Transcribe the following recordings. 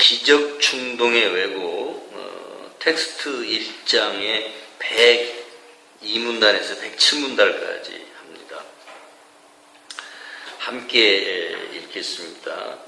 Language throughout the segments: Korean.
기적 충동의 왜곡, 텍스트 1장의 102문단에서 107문단까지 합니다. 함께 읽겠습니다.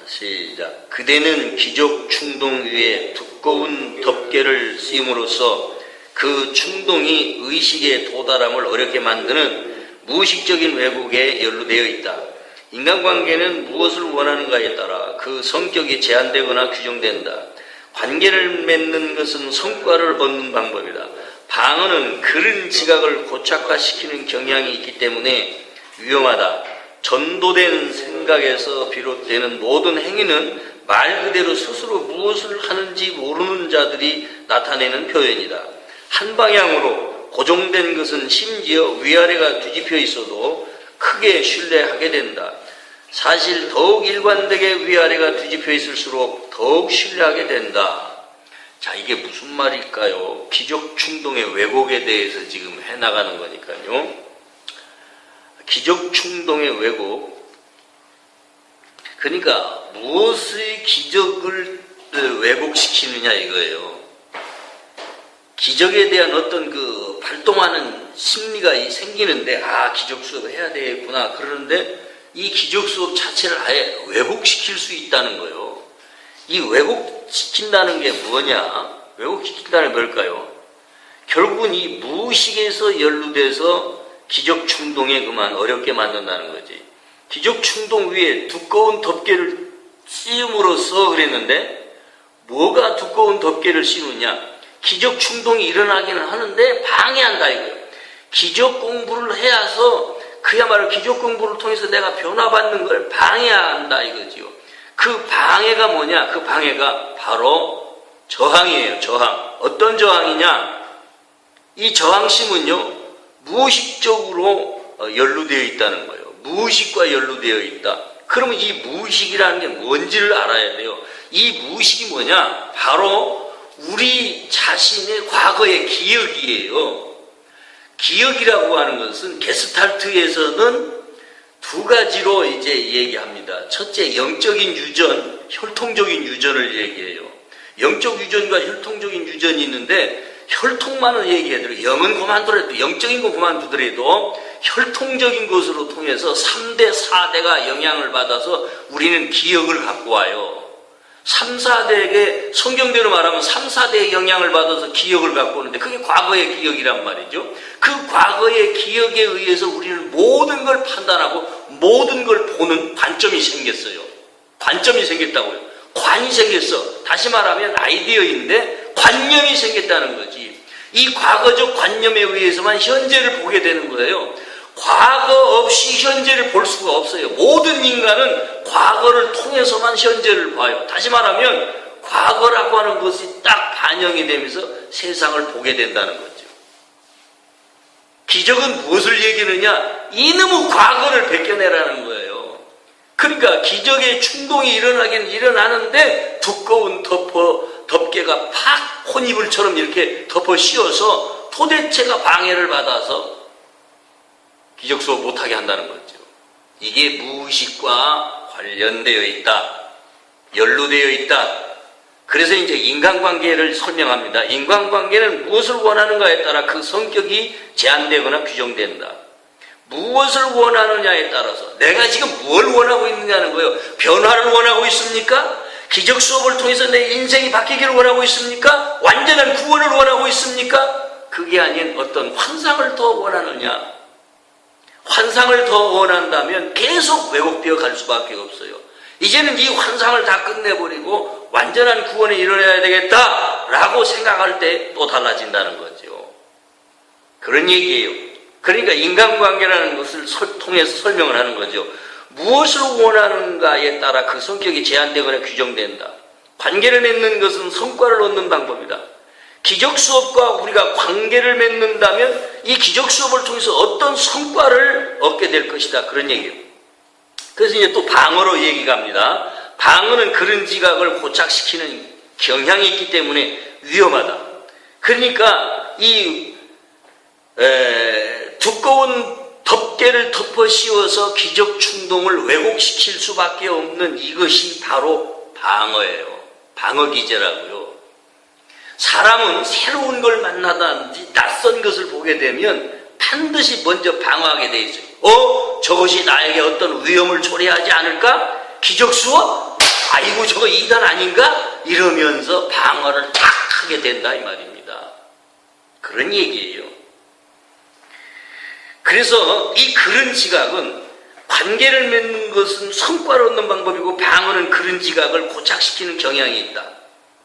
시작. 그대는 기적 충동 위에 두꺼운 덮개를 씌움으로써 그 충동이 의식의 도달함을 어렵게 만드는 무의식적인 왜곡에 연루되어 있다. 인간관계는 무엇을 원하는가에 따라 그 성격이 제한되거나 규정된다. 관계를 맺는 것은 성과를 얻는 방법이다. 방언은 그런 지각을 고착화시키는 경향이 있기 때문에 위험하다. 전도된 생각에서 비롯되는 모든 행위는 말 그대로 스스로 무엇을 하는지 모르는 자들이 나타내는 표현이다. 한 방향으로 고정된 것은 심지어 위아래가 뒤집혀 있어도 크게 신뢰하게 된다. 사실 더욱 일관되게 위아래가 뒤집혀 있을수록 더욱 신뢰하게 된다. 자, 이게 무슨 말일까요? 기적 충동의 왜곡에 대해서 지금 해나가는 거니까요. 기적 충동의 왜곡. 그러니까 무엇의 기적을 왜곡시키느냐 이거예요. 기적에 대한 어떤 그 발동하는 심리가 생기는데, 기적 수업을 해야 되겠구나. 그러는데 이 기적 수업 자체를 아예 왜곡시킬 수 있다는 거예요. 이 왜곡시킨다는 게 뭐냐? 왜곡시킨다는 게 뭘까요? 결국은 이 무의식에서 연루돼서 기적 충동에 그만 어렵게 만든다는 거지. 기적 충동 위에 두꺼운 덮개를 씌움으로써 그랬는데, 뭐가 두꺼운 덮개를 씌우냐? 기적 충동이 일어나기는 하는데 방해한다 이거예요. 기적 공부를 해야서 그야말로 기적 공부를 통해서 내가 변화받는 걸 방해한다 이거지요. 그 방해가 뭐냐? 그 방해가 바로 저항이에요. 저항. 어떤 저항이냐? 이 저항심은요, 무의식적으로 연루되어 있다는 거예요. 무의식과 연루되어 있다. 그러면 이 무의식이라는 게 뭔지를 알아야 돼요. 이 무의식이 뭐냐? 바로 우리 자신의 과거의 기억이에요. 기억이라고 하는 것은 게스탈트에서는 두 가지로 이제 얘기합니다. 첫째, 영적인 유전, 혈통적인 유전을 얘기해요. 영적 유전과 혈통적인 유전이 있는데, 혈통만은 얘기해도, 영은 그만두더라도, 영적인 거 그만두더라도 혈통적인 것으로 통해서 3대, 4대가 영향을 받아서 우리는 기억을 갖고 와요. 3, 4대에게 성경대로 말하면 3, 4대의 영향을 받아서 기억을 갖고 오는데, 그게 과거의 기억이란 말이죠. 그 과거의 기억에 의해서 우리는 모든 걸 판단하고 모든 걸 보는 관점이 생겼어요. 관점이 생겼다고요. 관이 생겼어. 다시 말하면 아이디어인데 관념이 생겼다는 거지. 이 과거적 관념에 의해서만 현재를 보게 되는 거예요. 과거 없이 현재를 볼 수가 없어요. 모든 인간은 과거를 통해서만 현재를 봐요. 다시 말하면 과거라고 하는 것이 딱 반영이 되면서 세상을 보게 된다는 거죠. 기적은 무엇을 얘기하느냐? 이놈의 과거를 벗겨내라는 거예요. 그러니까 기적의 충동이 일어나긴 일어나는데 두꺼운 덮개가 팍 혼이불처럼 이렇게 덮어 씌워서 도대체가 방해를 받아서 기적 수업 못하게 한다는 거죠. 이게 무의식과 관련되어 있다. 연루되어 있다. 그래서 이제 인간관계를 설명합니다. 인간관계는 무엇을 원하는가에 따라 그 성격이 제한되거나 규정된다. 무엇을 원하느냐에 따라서 내가 지금 뭘 원하고 있느냐는 거예요. 변화를 원하고 있습니까? 기적 수업을 통해서 내 인생이 바뀌기를 원하고 있습니까? 완전한 구원을 원하고 있습니까? 그게 아닌 어떤 환상을 더 원하느냐? 환상을 더 원한다면 계속 왜곡되어 갈 수밖에 없어요. 이제는 이 환상을 다 끝내버리고 완전한 구원이 일어나야 되겠다라고 생각할 때 또 달라진다는 거죠. 그런 얘기예요. 그러니까 인간관계라는 것을 통해서 설명을 하는 거죠. 무엇을 원하는가에 따라 그 성격이 제한되거나 규정된다. 관계를 맺는 것은 성과를 얻는 방법이다. 기적 수업과 우리가 관계를 맺는다면 이 기적 수업을 통해서 어떤 성과를 얻게 될 것이다. 그런 얘기예요. 그래서 이제 또 방어로 얘기가 갑니다. 방어는 그런 지각을 고착시키는 경향이 있기 때문에 위험하다. 그러니까 이 두꺼운 덮개를 덮어 씌워서 기적 충동을 왜곡시킬 수밖에 없는 이것이 바로 방어예요. 방어 기제라고요. 사람은 새로운 걸 만나든지 낯선 것을 보게 되면 반드시 먼저 방어하게 돼 있어요. 저것이 나에게 어떤 위험을 초래하지 않을까? 기적 수업? 아이고 저거 이단 아닌가? 이러면서 방어를 딱 하게 된다 이 말입니다. 그런 얘기예요. 그래서 이 그런 지각은 관계를 맺는 것은 성과를 얻는 방법이고 방어는 그런 지각을 고착시키는 경향이 있다.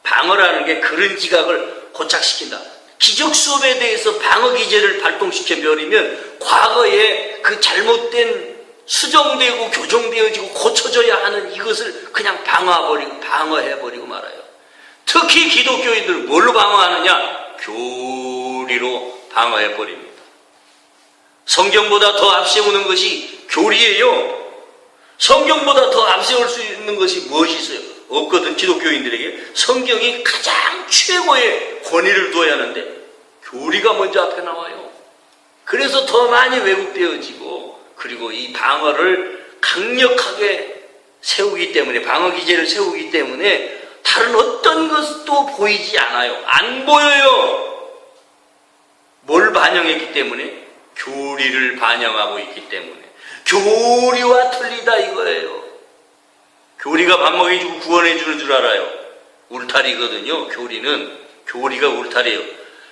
방어라는 게 그런 지각을 고착시킨다. 기적 수업에 대해서 방어 기제를 발동시켜 버리면 과거에 그 잘못된 수정되고 교정되어지고 고쳐져야 하는 이것을 그냥 방어해버리고 말아요. 특히 기독교인들 뭘로 방어하느냐? 교리로 방어해버립니다. 성경보다 더 앞세우는 것이 교리예요. 성경보다 더 앞세울 수 있는 것이 무엇이 있어요? 없거든. 기독교인들에게 성경이 가장 최고의 권위를 둬야 하는데 교리가 먼저 앞에 나와요. 그래서 더 많이 왜곡되어지고 그리고 이 방어를 강력하게 세우기 때문에 방어 기제를 세우기 때문에 다른 어떤 것도 보이지 않아요. 안 보여요. 뭘 반영했기 때문에? 교리를 반영하고 있기 때문에. 교리와 틀리다 이거예요. 교리가 밥 먹여주고 구원해주는 줄 알아요. 울타리거든요. 교리가 울타리예요.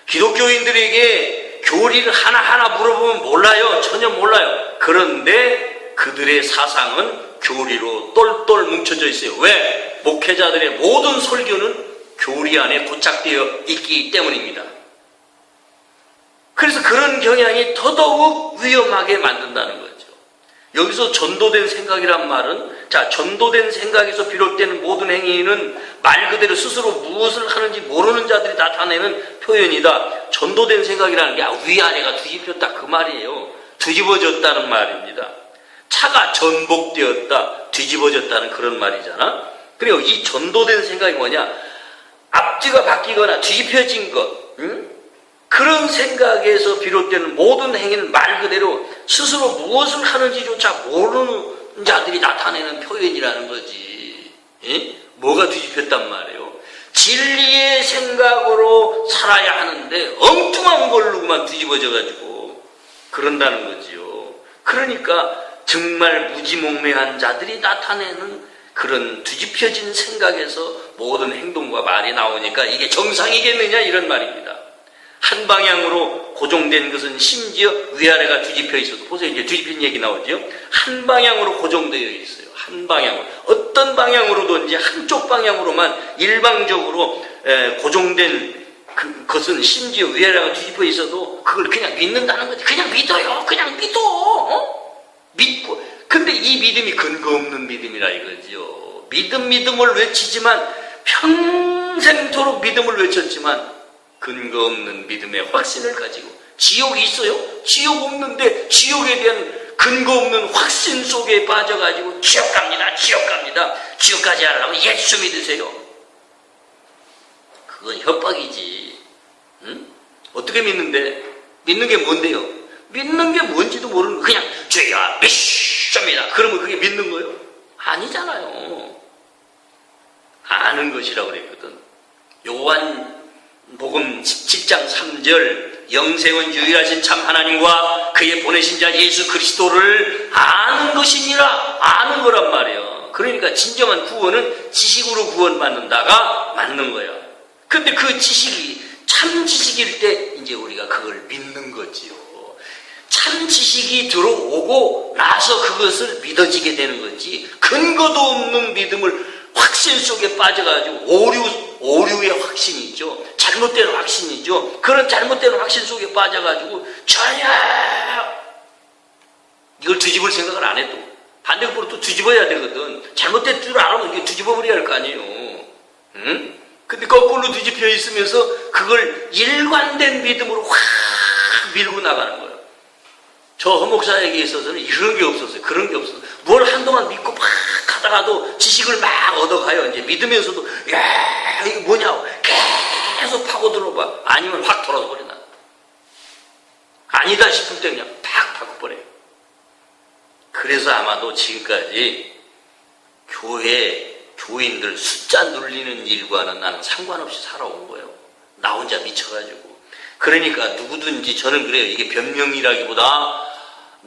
기독교인들에게 교리를 하나하나 물어보면 몰라요. 전혀 몰라요. 그런데 그들의 사상은 교리로 똘똘 뭉쳐져 있어요. 왜? 목회자들의 모든 설교는 교리 안에 고착되어 있기 때문입니다. 그래서 그런 경향이 더더욱 위험하게 만든다는 거죠. 여기서 전도된 생각이란 말은 전도된 생각에서 비롯되는 모든 행위는 말 그대로 스스로 무엇을 하는지 모르는 자들이 나타내는 표현이다. 전도된 생각이라는 게 위아래가 뒤집혔다 그 말이에요. 뒤집어졌다는 말입니다. 차가 전복되었다, 뒤집어졌다는 그런 말이잖아. 그리고 이 전도된 생각이 뭐냐? 앞뒤가 바뀌거나 뒤집혀진 것, 그런 생각에서 비롯되는 모든 행위는 말 그대로 스스로 무엇을 하는지조차 모르는 자들이 나타내는 표현이라는 거지. 뭐가 뒤집혔단 말이에요? 진리의 생각으로 살아야 하는데 엉뚱한 걸로만 뒤집어져가지고 그런다는 거지요. 그러니까 정말 무지몽매한 자들이 나타내는 그런 뒤집혀진 생각에서 모든 행동과 말이 나오니까 이게 정상이겠느냐 이런 말입니다. 한 방향으로 고정된 것은 심지어 위아래가 뒤집혀 있어도 보세요. 이제 뒤집힌 얘기 나오죠. 한 방향으로 고정되어 있어요. 한 방향으로. 어떤 방향으로든지 한쪽 방향으로만 일방적으로 고정된 그것은 심지어 위아래가 뒤집혀 있어도 그걸 그냥 믿는다는 거지. 그냥 믿어요. 그냥 믿어. 믿고. 근데 이 믿음이 근거 없는 믿음이라 이거죠. 믿음을 외치지만 평생토록 믿음을 외쳤지만 근거 없는 믿음의 확신을 가지고 지옥이 있어요? 지옥 없는데 지옥에 대한 근거 없는 확신 속에 빠져가지고 지옥 갑니다. 지옥 가지 않으려면 예수 믿으세요. 그건 협박이지. 응? 어떻게 믿는데? 믿는 게 뭔데요? 믿는 게 뭔지도 모르는 거 그냥 죄야 믿습니다. 그러면 그게 믿는 거예요? 아니잖아요. 아는 것이라고 그랬거든. 요한복음 17장 3절 영생은 유일하신 참 하나님과 그의 보내신 자 예수 그리스도를 아는 것이니라. 아는 거란 말이에요. 그러니까 진정한 구원은 지식으로 구원받는다가 맞는 거야. 근데 그 지식이 참 지식일 때 이제 우리가 그걸 믿는 거지요. 참 지식이 들어오고 나서 그것을 믿어지게 되는 거지. 근거도 없는 믿음을 확신 속에 빠져가지고 오류의 확신이죠. 잘못된 확신이죠. 그런 잘못된 확신 속에 빠져가지고 전혀 이걸 뒤집을 생각을 안 해도 반대급부로 또 뒤집어야 되거든. 잘못된 줄 알아면 이게 뒤집어버려야 할 거 아니에요. 응? 근데 거꾸로 뒤집혀 있으면서 그걸 일관된 믿음으로 확 밀고 나가는 거예요. 저 허목사에게 있어서는 이런 게 없었어요. 그런 게 없었어요. 뭘 한동안 믿고 막 하다가도 지식을 막 얻어가요. 이제 믿으면서도 야 이게 뭐냐고 계속 파고들어봐. 아니면 확 돌아서 버려 나. 아니다 싶을 때 그냥 팍 바꿔버려요. 그래서 아마도 지금까지 교회 교인들 숫자 눌리는 일과는 나는 상관없이 살아온 거예요. 나 혼자 미쳐가지고. 그러니까 누구든지 저는 그래요. 이게 변명이라기보다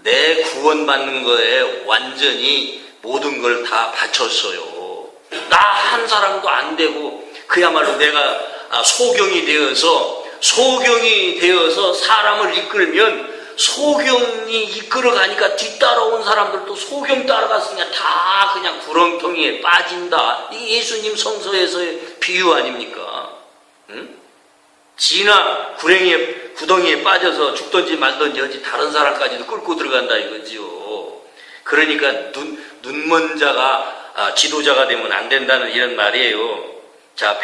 내 구원받는 거에 완전히 모든 걸 다 바쳤어요. 나 한 사람도 안 되고 그야말로 내가 소경이 되어서 사람을 이끌면 소경이 이끌어가니까 뒤따라온 사람들도 소경 따라갔으니까 다 그냥 구렁텅이에 빠진다. 이게 예수님 성서에서의 비유 아닙니까? 응? 지나 구덩이에 빠져서 죽든지 말든지 하지 다른 사람까지도 끌고 들어간다 이거지요. 그러니까 눈먼 자가 지도자가 되면 안 된다는 이런 말이에요. 자,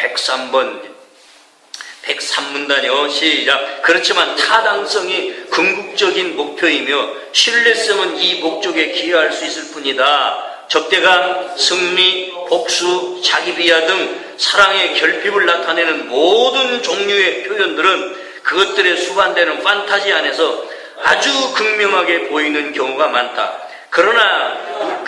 103문단이요. 시작. 그렇지만 타당성이 궁극적인 목표이며 신뢰성은 이 목적에 기여할 수 있을 뿐이다. 적대감, 승리, 복수, 자기 비하 등 사랑의 결핍을 나타내는 모든 종류의 표현들은 그것들에 수반되는 판타지 안에서 아주 극명하게 보이는 경우가 많다. 그러나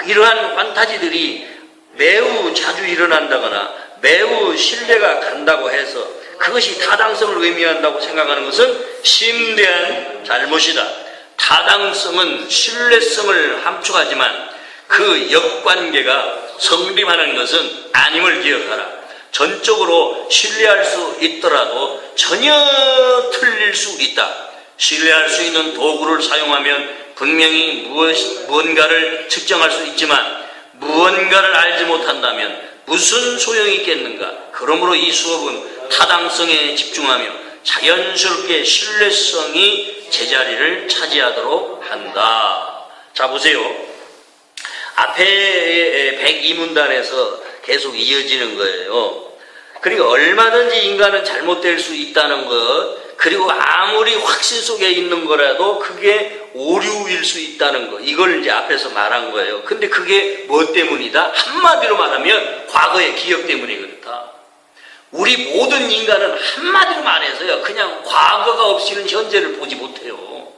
이러한 판타지들이 매우 자주 일어난다거나 매우 신뢰가 간다고 해서 그것이 타당성을 의미한다고 생각하는 것은 심대한 잘못이다. 타당성은 신뢰성을 함축하지만 그 역관계가 성립하는 것은 아님을 기억하라. 전적으로 신뢰할 수 있더라도 전혀 틀릴 수 있다. 신뢰할 수 있는 도구를 사용하면 분명히 무언가를 측정할 수 있지만 무언가를 알지 못한다면 무슨 소용이 있겠는가. 그러므로 이 수업은 타당성에 집중하며 자연스럽게 신뢰성이 제자리를 차지하도록 한다. 자, 보세요. 앞에 102문단에서 계속 이어지는 거예요. 그리고 얼마든지 인간은 잘못될 수 있다는 것, 그리고 아무리 확신 속에 있는 거라도 그게 오류일 수 있다는 거, 이걸 이제 앞에서 말한 거예요. 근데 그게 뭐 때문이다? 한마디로 말하면 과거의 기억 때문에 그렇다. 우리 모든 인간은 한마디로 말해서요, 그냥 과거가 없이는 현재를 보지 못해요.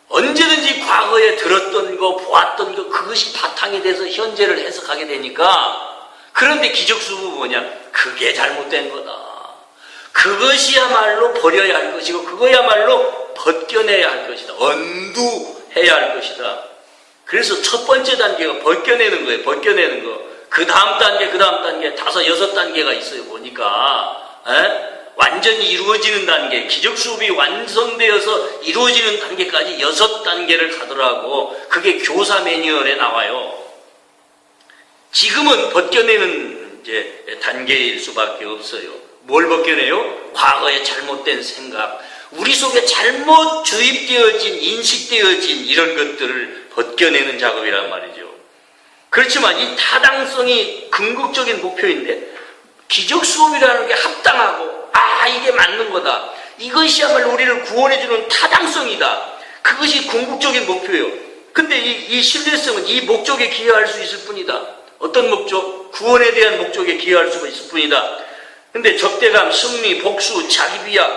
언제든지 과거에 들었던 거, 보았던 거, 그것이 바탕이 돼서 현재를 해석하게 되니까. 그런데 기적수부 뭐냐? 그게 잘못된 거다. 그것이야말로 버려야 할 것이고 그거야말로 벗겨내야 할 것이다. 언두해야 할 것이다. 그래서 첫 번째 단계가 벗겨내는 거예요. 벗겨내는 거. 그 다음 단계 5, 6단계가 있어요. 보니까 완전히 이루어지는 단계, 기적수업이 완성되어서 이루어지는 단계까지 6단계를 가더라고. 그게 교사 매뉴얼에 나와요. 지금은 벗겨내는 이제 단계일 수밖에 없어요. 뭘 벗겨내요? 과거의 잘못된 생각, 우리 속에 잘못 주입되어진, 인식되어진 이런 것들을 벗겨내는 작업이란 말이죠. 그렇지만 이 타당성이 궁극적인 목표인데 기적수업이라는 게 합당하고 이게 맞는 거다. 이것이야말로 우리를 구원해주는 타당성이다. 그것이 궁극적인 목표예요. 근데 이 신뢰성은 이 목적에 기여할 수 있을 뿐이다. 어떤 목적? 구원에 대한 목적에 기여할 수가 있을 뿐이다. 근데 적대감, 승리, 복수, 자기 비하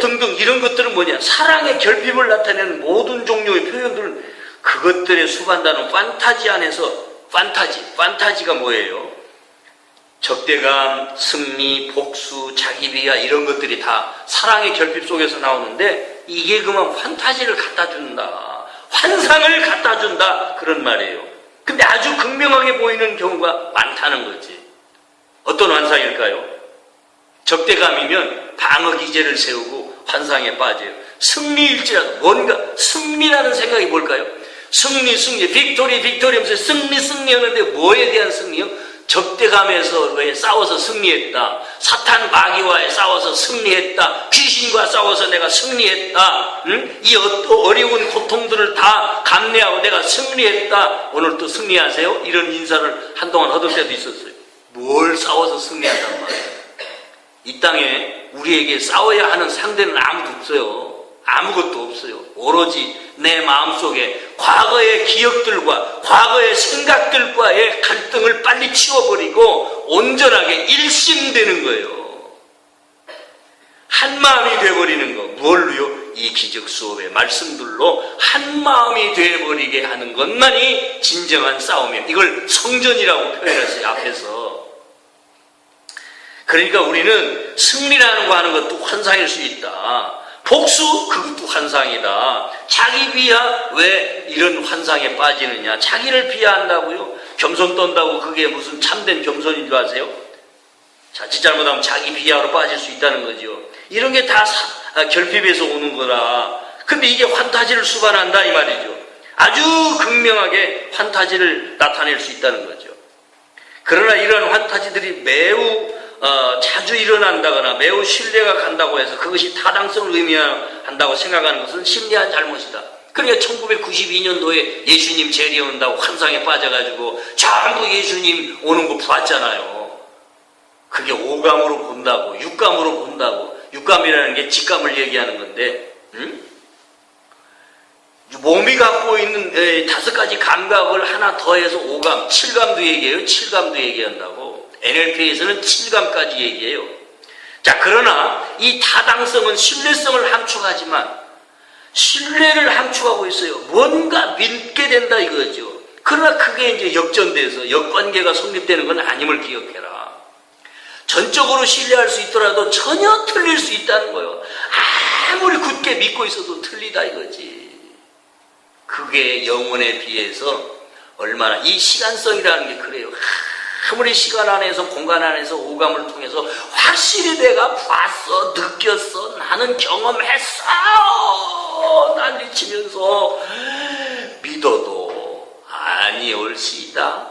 등등 이런 것들은 뭐냐? 사랑의 결핍을 나타내는 모든 종류의 표현들은 그것들에 수반다는 판타지 안에서 판타지가 뭐예요? 적대감, 승리, 복수, 자기 비하 이런 것들이 다 사랑의 결핍 속에서 나오는데 이게 그만 판타지를 갖다 준다. 환상을 갖다 준다. 그런 말이에요. 근데 아주 극명하게 보이는 경우가 많다는 거지. 어떤 환상일까요? 적대감이면 방어 기제를 세우고 환상에 빠져요. 승리일지라도 뭔가 승리라는 생각이 뭘까요? 승리, 빅토리 하면서 승리하는데 뭐에 대한 승리요? 적대감에서 왜 싸워서 승리했다. 사탄 마귀와에 싸워서 승리했다. 귀신과 싸워서 내가 승리했다. 이 어려운 고통들을 다 감내하고 내가 승리했다. 오늘 또 승리하세요? 이런 인사를 한동안 얻을 때도 있었어요. 뭘 싸워서 승리한단 말이에요. 이 땅에 우리에게 싸워야 하는 상대는 아무도 없어요. 아무것도 없어요. 오로지 내 마음속에 과거의 기억들과 과거의 생각들과의 갈등을 빨리 치워버리고 온전하게 일심되는 거예요. 한 마음이 되어버리는 거. 뭘로요? 이 기적 수업의 말씀들로 한 마음이 되어버리게 하는 것만이 진정한 싸움이에요. 이걸 성전이라고 표현했어요, 앞에서. 그러니까 우리는 승리라는 거 하는 것도 환상일 수 있다. 복수, 그것도 환상이다. 자기 비하, 왜 이런 환상에 빠지느냐. 자기를 비하한다고요? 겸손 떤다고 그게 무슨 참된 겸손인 줄 아세요? 자칫 잘못하면 자기 비하로 빠질 수 있다는 거죠. 이런 게 다 결핍에서 오는 거라. 근데 이게 환타지를 수반한다 이 말이죠. 아주 극명하게 환타지를 나타낼 수 있다는 거죠. 그러나 이런 환타지들이 매우 자주 일어난다거나 매우 신뢰가 간다고 해서 그것이 타당성을 의미한다고 생각하는 것은 심리한 잘못이다. 그러니까 1992년도에 예수님 재림온다고 환상에 빠져가지고 전부 예수님 오는 거 봤잖아요. 그게 오감으로 본다고, 육감으로 본다고. 육감이라는 게 직감을 얘기하는 건데, 몸이 갖고 있는 5가지 감각을 하나 더해서 오감, 칠감도 얘기해요. 칠감도 얘기한다고. NLP에서는 칠감까지 얘기해요. 자, 그러나 이 타당성은 신뢰성을 함축하지만 신뢰를 함축하고 있어요. 뭔가 믿게 된다 이거죠. 그러나 그게 이제 역전돼서 역관계가 성립되는 건 아님을 기억해라. 전적으로 신뢰할 수 있더라도 전혀 틀릴 수 있다는 거예요. 아무리 굳게 믿고 있어도 틀리다 이거지. 그게 영혼에 비해서 얼마나, 이 시간성이라는 게 그래요. 아무리 시간 안에서 공간 안에서 오감을 통해서 확실히 내가 봤어, 느꼈어, 나는 경험했어 난리치면서 믿어도 아니올시다.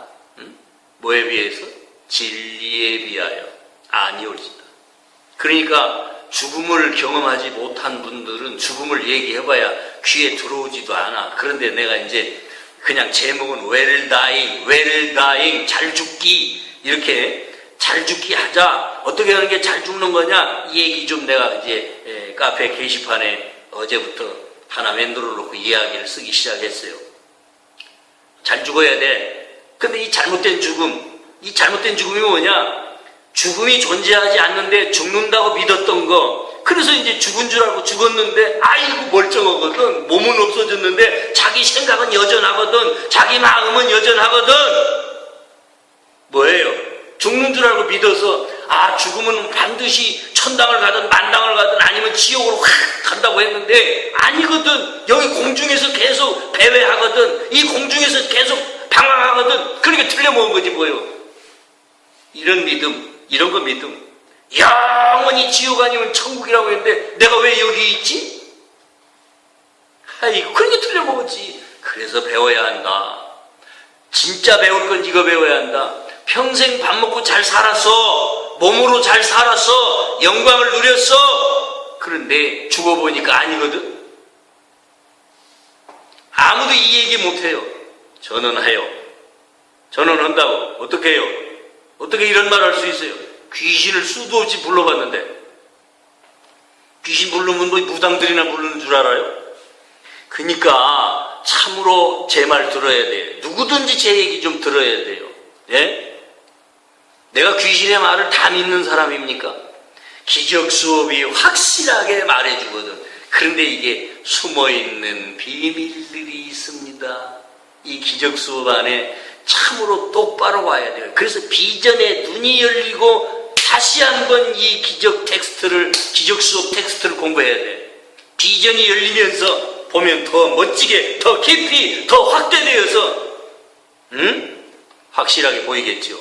뭐에 비해서? 진리에 비하여 아니올시다. 그러니까 죽음을 경험하지 못한 분들은 죽음을 얘기해봐야 귀에 들어오지도 않아. 그런데 내가 이제 그냥 제목은 well dying, 잘 죽기, 이렇게 잘 죽기 하자. 어떻게 하는 게 잘 죽는 거냐? 이 얘기 좀 내가 이제 카페 게시판에 어제부터 하나 만들어 놓고 이야기를 쓰기 시작했어요. 잘 죽어야 돼. 근데 이 잘못된 죽음이 뭐냐? 죽음이 존재하지 않는데 죽는다고 믿었던 거. 그래서 이제 죽은 줄 알고 죽었는데 아이고 멀쩡하거든. 몸은 없어졌는데 자기 생각은 여전하거든. 자기 마음은 여전하거든. 뭐예요? 죽는 줄 알고 믿어서 죽으면 반드시 천당을 가든 만당을 가든 아니면 지옥으로 확 간다고 했는데 아니거든. 여기 공중에서 계속 배회하거든. 이 공중에서 계속 방황하거든. 그러니까 틀려먹은 거지 뭐예요. 이런 믿음, 이런 거 믿음. 영원히 지옥 아니면 천국이라고 했는데 내가 왜 여기 있지? 아이고, 그러니까 틀려먹었지. 그래서 배워야 한다. 진짜 배울 건 이거 배워야 한다. 평생 밥 먹고 잘 살았어. 몸으로 잘 살았어. 영광을 누렸어. 그런데 죽어보니까 아니거든. 아무도 이 얘기 못해요. 저는 해요. 저는 한다고. 어떻게 해요? 어떻게 이런 말 할 수 있어요? 귀신을 수도 없이 불러봤는데 귀신 부르면 뭐 무당들이나 부르는 줄 알아요? 그러니까 참으로 제 말 들어야 돼요. 누구든지 제 얘기 좀 들어야 돼요. 예? 내가 귀신의 말을 다 믿는 사람입니까? 기적 수업이 확실하게 말해주거든. 그런데 이게 숨어있는 비밀들이 있습니다. 이 기적 수업 안에 참으로 똑바로 봐야 돼요. 그래서 비전에 눈이 열리고 다시 한번 이 기적 수업 텍스트를 공부해야 돼. 비전이 열리면서 보면 더 멋지게, 더 깊이, 더 확대되어서 확실하게 보이겠죠.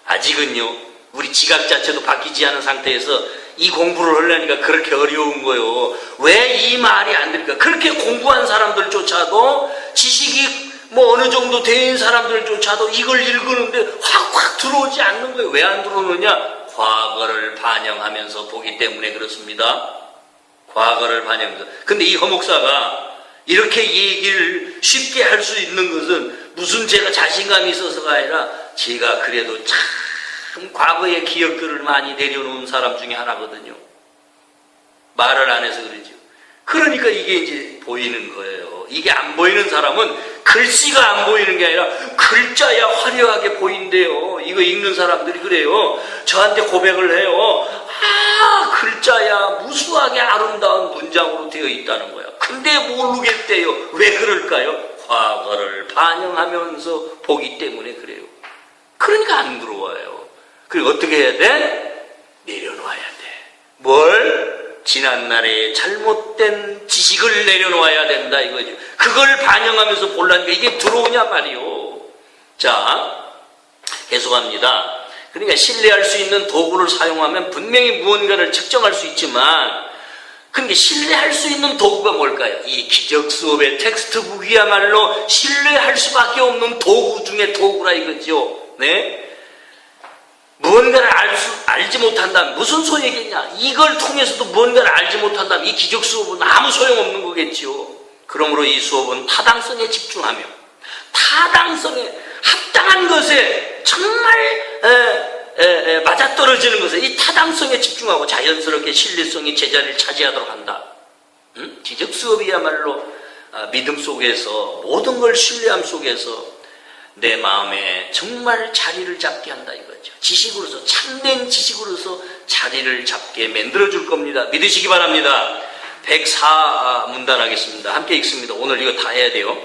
아직은요, 우리 지각 자체도 바뀌지 않은 상태에서 이 공부를 하려니까 그렇게 어려운 거예요. 왜 이 말이 안 될까? 그렇게 공부한 사람들조차도 지식이 뭐 어느 정도 된 사람들조차도 이걸 읽었는데 확 들어오지 않는 거예요. 왜 안 들어오느냐? 과거를 반영하면서 보기 때문에 그렇습니다. 과거를 반영해서. 근데 이 허목사가 이렇게 얘기를 쉽게 할 수 있는 것은 무슨 제가 자신감이 있어서가 아니라 제가 그래도 참 과거의 기억들을 많이 내려놓은 사람 중에 하나거든요. 말을 안 해서 그러죠. 그러니까 이게 이제 보이는 거예요. 이게 안 보이는 사람은 글씨가 안 보이는 게 아니라 글자야 화려하게 보인대요. 이거 읽는 사람들이 그래요. 저한테 고백을 해요. 다 글자야 무수하게 아름다운 문장으로 되어 있다는 거야. 근데 모르겠대요. 왜 그럴까요? 과거를 반영하면서 보기 때문에 그래요. 그러니까 안 들어와요. 그리고 어떻게 해야 돼? 내려놓아야 돼. 뭘? 지난날의 잘못된 지식을 내려놓아야 된다 이거죠. 그걸 반영하면서 보려니까 이게 들어오냐 말이요. 자, 계속합니다. 그러니까 신뢰할 수 있는 도구를 사용하면 분명히 무언가를 측정할 수 있지만, 그러니까 신뢰할 수 있는 도구가 뭘까요? 이 기적수업의 텍스트북이야말로 신뢰할 수밖에 없는 도구 중에 도구라 이거죠. 네? 무언가를 알지 못한다면 무슨 소용이겠냐? 이걸 통해서도 무언가를 알지 못한다면 이 기적수업은 아무 소용없는 거겠지요. 그러므로 이 수업은 타당성에 집중하며 타당성에 합당한 것에 정말 맞아떨어지는 것에 이 타당성에 집중하고 자연스럽게 신뢰성이 제자리를 차지하도록 한다. 기적수업이야말로 믿음 속에서 모든 걸 신뢰함 속에서 내 마음에 정말 자리를 잡게 한다 이거죠. 지식으로서 참된 지식으로서 자리를 잡게 만들어줄 겁니다. 믿으시기 바랍니다. 104문단 하겠습니다. 함께 읽습니다. 오늘 이거 다 해야 돼요.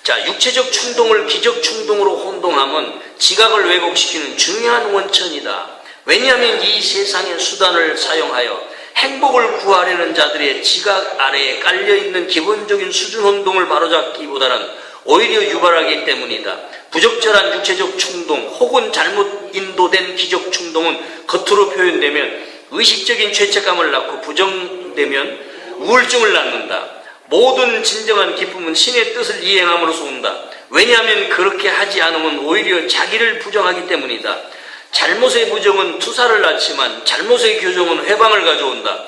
자, 육체적 충동을 기적 충동으로 혼동함은 지각을 왜곡시키는 중요한 원천이다. 왜냐하면 이 세상의 수단을 사용하여 행복을 구하려는 자들의 지각 아래에 깔려있는 기본적인 수준 혼동을 바로잡기보다는 오히려 유발하기 때문이다. 부적절한 육체적 충동 혹은 잘못 인도된 기적 충동은 겉으로 표현되면 의식적인 죄책감을 낳고 부정되면 우울증을 낳는다. 모든 진정한 기쁨은 신의 뜻을 이행함으로써 온다. 왜냐하면 그렇게 하지 않으면 오히려 자기를 부정하기 때문이다. 잘못의 부정은 투사를 낳지만 잘못의 교정은 회방을 가져온다.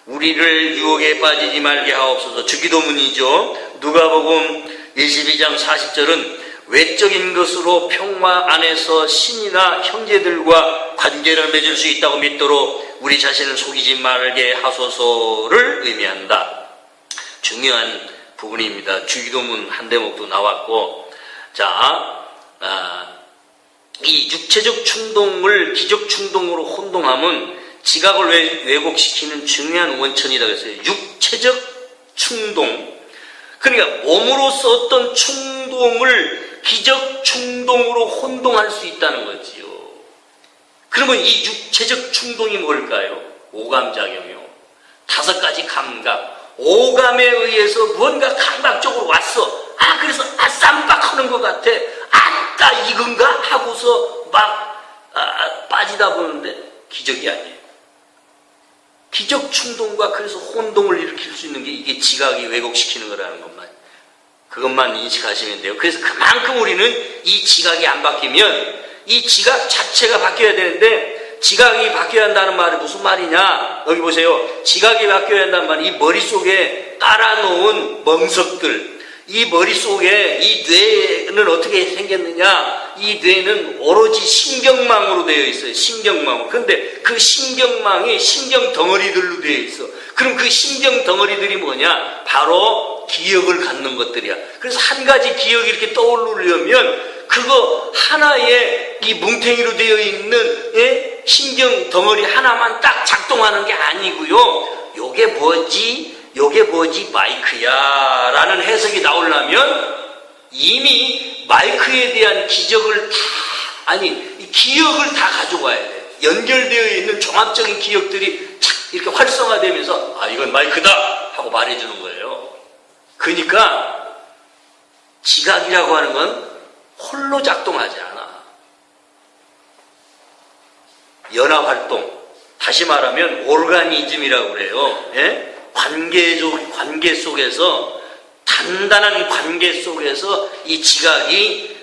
우리를 유혹에 빠지지 말게 하옵소서. 주기도문이죠. 누가복음 22장 40절은 외적인 것으로 평화 안에서 신이나 형제들과 관계를 맺을 수 있다고 믿도록 우리 자신을 속이지 말게 하소서를 의미한다. 중요한 부분입니다. 주기도문 한 대목도 나왔고, 자, 이 육체적 충동을 기적 충동으로 혼동함은 지각을 왜곡시키는 중요한 원천이다 그랬어요. 육체적 충동. 그러니까 몸으로서 어떤 충동을 기적 충동으로 혼동할 수 있다는 거지요. 그러면 이 육체적 충동이 뭘까요? 오감작용이요. 5가지 감각. 오감에 의해서 무언가 감각적으로 왔어. 그래서 쌈박하는 것 같아. 이건가? 하고서 막 빠지다 보는데 기적이 아니에요. 기적 충동과 그래서 혼동을 일으킬 수 있는 게 이게 지각이 왜곡시키는 거라는 그것만 인식하시면 돼요. 그래서 그만큼 우리는 이 지각이 안 바뀌면 이 지각 자체가 바뀌어야 되는데, 지각이 바뀌어야 한다는 말이 무슨 말이냐? 여기 보세요. 지각이 바뀌어야 한다는 말이 이 머릿속에 깔아놓은 멍석들, 이 머릿속에 이 뇌는 어떻게 생겼느냐? 이 뇌는 오로지 신경망으로 되어 있어요. 신경망으로. 그런데 그 신경망이 신경 덩어리들로 되어 있어. 그럼 그 신경 덩어리들이 뭐냐? 바로 기억을 갖는 것들이야. 그래서 한 가지 기억이 이렇게 떠오르려면 그거 하나의 이 뭉탱이로 되어 있는 신경 덩어리 하나만 딱 작동하는 게 아니고요. 요게 뭐지 마이크야 라는 해석이 나오려면 이미 마이크에 대한 기적을 이 기억을 다 가져와야 돼. 연결되어 있는 종합적인 기억들이 착 이렇게 활성화되면서 이건 마이크다 하고 말해주는 거예요. 그러니까 지각이라고 하는 건 홀로 작동하지 않아. 연합활동, 다시 말하면 오르가니즘이라고 그래요. 관계 속에서, 단단한 관계 속에서 이 지각이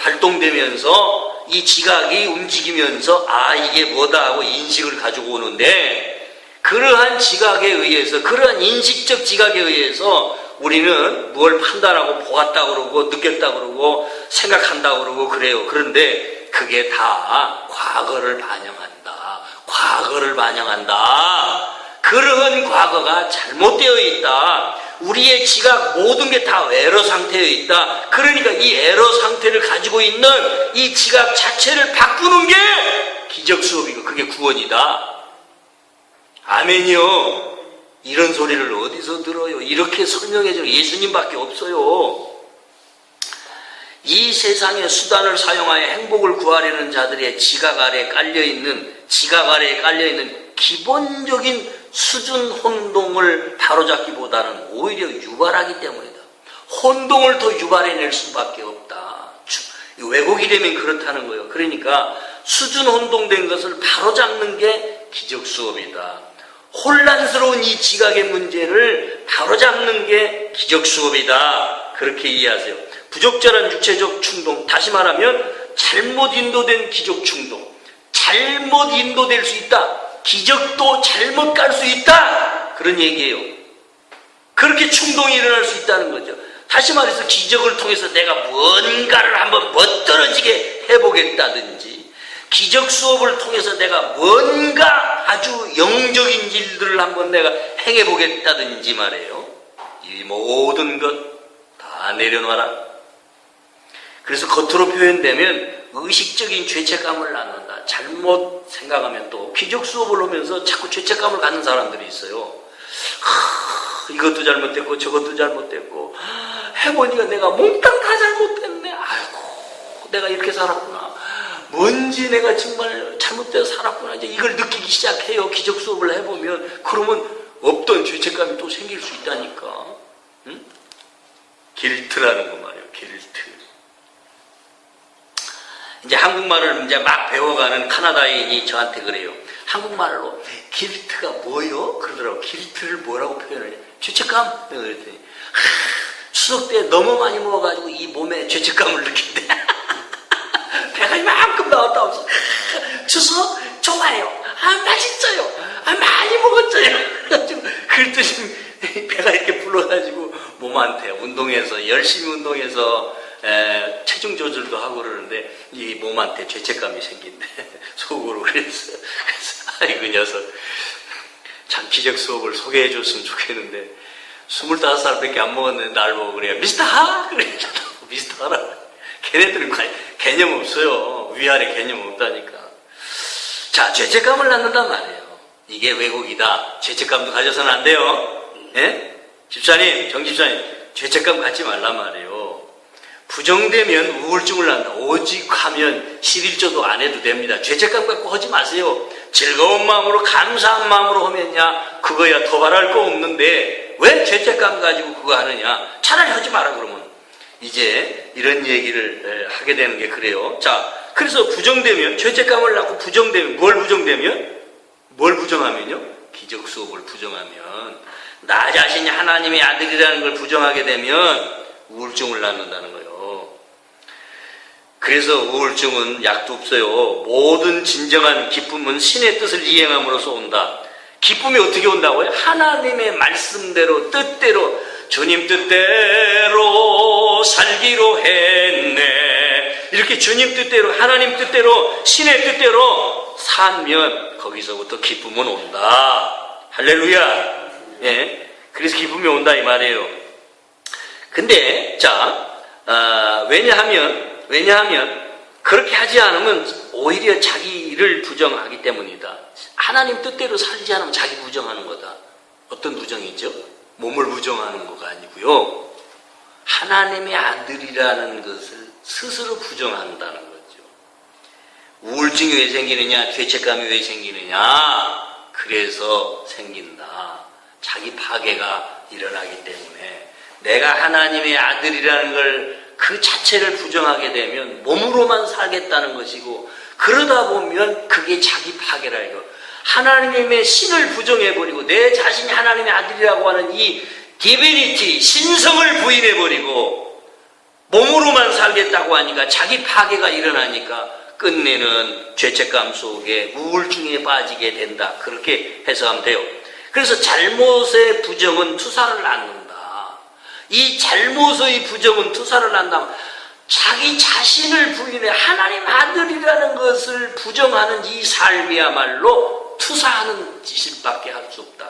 발동되면서 이 지각이 움직이면서 이게 뭐다 하고 인식을 가지고 오는데, 그러한 지각에 의해서, 그러한 인식적 지각에 의해서 우리는 뭘 판단하고 보았다 그러고 느꼈다 그러고 생각한다 그러고 그래요. 그런데 그게 다 과거를 반영한다. 과거를 반영한다. 그러한 과거가 잘못되어 있다. 우리의 지각 모든 게 다 에러 상태에 있다. 그러니까 이 에러 상태를 가지고 있는 이 지각 자체를 바꾸는 게 기적 수업이고 그게 구원이다. 아멘이요. 이런 소리를 어디서 들어요? 이렇게 설명해주는 예수님밖에 없어요. 이 세상의 수단을 사용하여 행복을 구하려는 자들의 지각 아래에 깔려있는 기본적인 수준 혼동을 바로잡기보다는 오히려 유발하기 때문이다. 혼동을 더 유발해낼 수밖에 없다. 왜곡이 되면 그렇다는 거예요. 그러니까 수준 혼동된 것을 바로잡는 게 기적 수업이다. 혼란스러운 이 지각의 문제를 바로잡는 게 기적 수업이다. 그렇게 이해하세요. 부적절한 육체적 충동, 다시 말하면 잘못 인도된 기적 충동, 잘못 인도될 수 있다. 기적도 잘못 갈 수 있다. 그런 얘기예요. 그렇게 충동이 일어날 수 있다는 거죠. 다시 말해서 기적을 통해서 내가 뭔가를 한번 멋들어지게 해보겠다든지, 기적 수업을 통해서 내가 뭔가 아주 영적인 일들을 한번 내가 행해보겠다든지 말이에요. 이 모든 것 다 내려놔라. 그래서 겉으로 표현되면 의식적인 죄책감을 낳는다. 잘못 생각하면 또 기적 수업을 하면서 자꾸 죄책감을 갖는 사람들이 있어요. 이것도 잘못됐고 저것도 잘못됐고 해보니까 내가 몽땅 다 잘못됐네. 아이고 내가 이렇게 살았구나. 뭔지 내가 정말 잘못돼서 살았구나. 이제 이걸 느끼기 시작해요. 기적 수업을 해보면. 그러면 없던 죄책감이 또 생길 수 있다니까. 응? 길트라는 거 말이에요. 길트. 이제 한국말을 이제 막 배워가는 카나다인이 저한테 그래요. 한국말로 길트가 뭐요? 그러더라고. 길트를 뭐라고 표현하냐? 죄책감? 내가 그랬더니 추석 때 너무 많이 먹어가지고 이 몸에 죄책감을 느낀대. 배가 이만큼 나왔다 없어. 추석 좋아요. 맛있어요. 많이 먹었어요. 그랬더니 배가 이렇게 불러가지고 몸한테 운동해서 열심히 운동해서 체중 조절도 하고 그러는데 이 몸한테 죄책감이 생긴대. 속으로. 그래서 아이 그 녀석 참 기적 수업을 소개해 줬으면 좋겠는데 25살밖에 안 먹었는데 날 보고 그래. 미스터 하! 그래. 미스터 하라. 걔네들은 개념 없어요. 위아래 개념 없다니까. 자, 죄책감을 낳는단 말이에요. 이게 왜곡이다. 죄책감도 가져서는 안 돼요. 예? 집사님, 정집사님, 죄책감 갖지 말란 말이에요. 부정되면 우울증을 낳는다. 오직 하면 11조도 안 해도 됩니다. 죄책감 갖고 하지 마세요. 즐거운 마음으로 감사한 마음으로 하면야 그거야 더 바랄 거 없는데 왜 죄책감 가지고 그거 하느냐. 차라리 하지 마라 그러면. 이제 이런 얘기를 하게 되는 게 그래요. 자, 그래서 부정되면 죄책감을 낳고 부정되면 뭘 부정하면요? 기적 수업을 부정하면 나 자신이 하나님의 아들이라는 걸 부정하게 되면 우울증을 낳는다는 거예요. 그래서 우울증은 약도 없어요. 모든 진정한 기쁨은 신의 뜻을 이행함으로써 온다. 기쁨이 어떻게 온다고요? 하나님의 말씀대로 뜻대로 주님 뜻대로 살기로 했네. 이렇게 주님 뜻대로 하나님 뜻대로 신의 뜻대로 살면 거기서부터 기쁨은 온다. 할렐루야. 예, 그래서 기쁨이 온다 이 말이에요. 근데 왜냐하면 그렇게 하지 않으면 오히려 자기를 부정하기 때문이다. 하나님 뜻대로 살지 않으면 자기 부정하는 거다. 어떤 부정이죠? 몸을 부정하는 거가 아니고요. 하나님의 아들이라는 것을 스스로 부정한다는 거죠. 우울증이 왜 생기느냐? 죄책감이 왜 생기느냐? 그래서 생긴다. 자기 파괴가 일어나기 때문에 내가 하나님의 아들이라는 걸 그 자체를 부정하게 되면 몸으로만 살겠다는 것이고 그러다 보면 그게 자기 파괴라 이거. 하나님의 신을 부정해버리고 내 자신이 하나님의 아들이라고 하는 이 디비니티, 신성을 부인해버리고 몸으로만 살겠다고 하니까 자기 파괴가 일어나니까 끝내는 죄책감 속에 우울증에 빠지게 된다. 그렇게 해석하면 돼요. 그래서 잘못의 부정은 투사를 낳는다. 이 잘못의 부정은 투사를 낳는다. 자기 자신을 부인해 하나님 아들이라는 것을 부정하는 이 삶이야말로 투사하는 짓밖에 할 수 없다.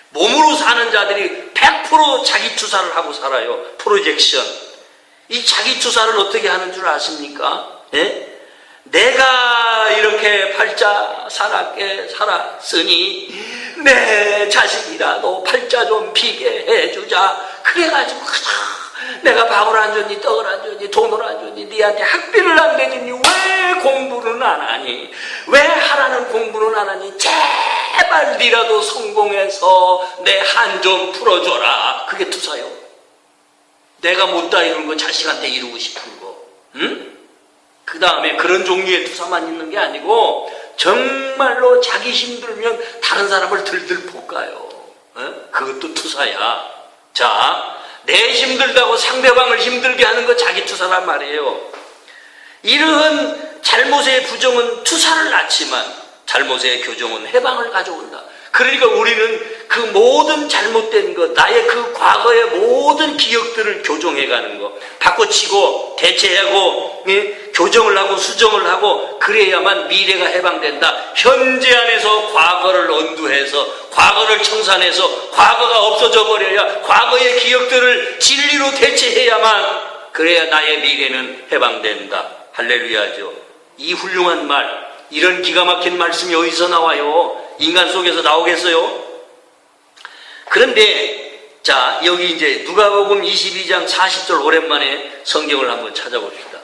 몸으로 사는 자들이 100% 자기 투사를 하고 살아요. 프로젝션. 이 자기 투사를 어떻게 하는 줄 아십니까? 예? 내가 이렇게 팔자 살았게 살았으니 내 자식이라도 팔자 좀 피게 해주자. 그래가지고 내가 밥을 안 줬니 떡을 안 줬니 돈을 안 줬니 니한테 학비를 안 내줬니 왜 공부는 안 하니 왜 하라는 공부는 안 하니 제발 니라도 성공해서 내 한 좀 풀어줘라. 그게 투사요. 내가 못다 이룬 거 자식한테 이루고 싶은 거. 응? 그 다음에 그런 종류의 투사만 있는 게 아니고 정말로 자기 힘들면 다른 사람을 들들 볶아요. 그것도 투사야. 자, 내 힘들다고 상대방을 힘들게 하는 거 자기 투사란 말이에요. 이러한 잘못의 부정은 투사를 낳지만 잘못의 교정은 해방을 가져온다. 그러니까 우리는 그 모든 잘못된 것, 나의 그 과거의 모든 기억들을 교정해가는 거, 바꿔치고 대체하고 교정을 하고 수정을 하고 그래야만 미래가 해방된다. 현재 안에서 과거를 언두해서 과거를 청산해서 과거가 없어져 버려야 과거의 기억들을 진리로 대체해야만 그래야 나의 미래는 해방된다. 할렐루야죠. 이 훌륭한 말, 이런 기가 막힌 말씀이 어디서 나와요? 인간 속에서 나오겠어요? 그런데 자, 여기 이제 누가복음 22장 40절 오랜만에 성경을 한번 찾아봅시다.